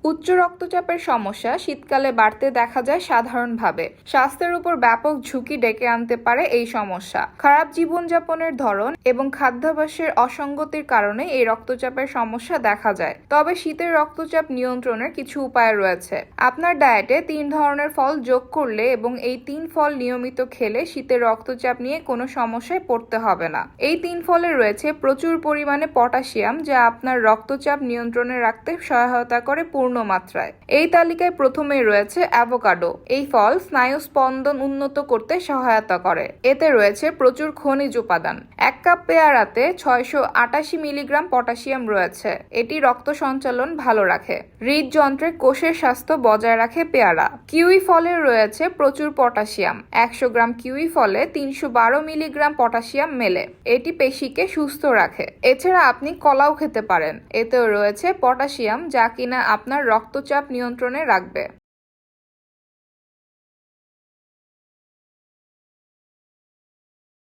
উচ্চ রক্তচাপের সমস্যা শীতকালে বাড়তে দেখা যায় সাধারণভাবে। স্বাস্থ্যের উপর ব্যাপক ঝুঁকি ডেকে আনতে পারে এই সমস্যা। খারাপ জীবনযাপনের ধরন এবং খাদ্যাভ্যাসের অসঙ্গতির কারণে এই রক্তচাপের সমস্যা দেখা যায়। তবে শীতের রক্তচাপ নিয়ন্ত্রণের কিছু উপায় রয়েছে। আপনার ডায়েটে 3 ধরনের ফল যোগ করলে এবং এই 3 ফল নিয়মিত খেলে শীতের রক্তচাপ নিয়ে কোনো সমস্যায় পড়তে হবে না। এই 3 ফলে রয়েছে প্রচুর পরিমাণে পটাশিয়াম, যা আপনার রক্তচাপ নিয়ন্ত্রণে রাখতে সহায়তা করে পূর্ণ মাত্রায়। এই তালিকায় প্রথমেই রয়েছে অ্যাভোকাডো। এই ফল স্নায়ু স্পন্দন উন্নত করতে সহায়তা করে। এতে রয়েছে প্রচুর খনিজ উপাদান। 1 কাপ পেয়ারাতে 688 মিলিগ্রাম পটাশিয়াম রয়েছে। এটি রক্ত সঞ্চালন ভালো রাখে। হৃদযন্ত্রের কোষের স্বাস্থ্য বজায় রাখে পেয়ারা। কিউই ফলে রয়েছে প্রচুর পটাশিয়াম। 100 গ্রাম কিউই ফলে 312 মিলিগ্রাম পটাশিয়াম মেলে। এটি পেশিকে সুস্থ রাখে। এছাড়া আপনি কলাও খেতে পারেন। এতেও রয়েছে পটাশিয়াম, যা কিনা আপনার রক্তচাপ নিয়ন্ত্রণে রাখবে।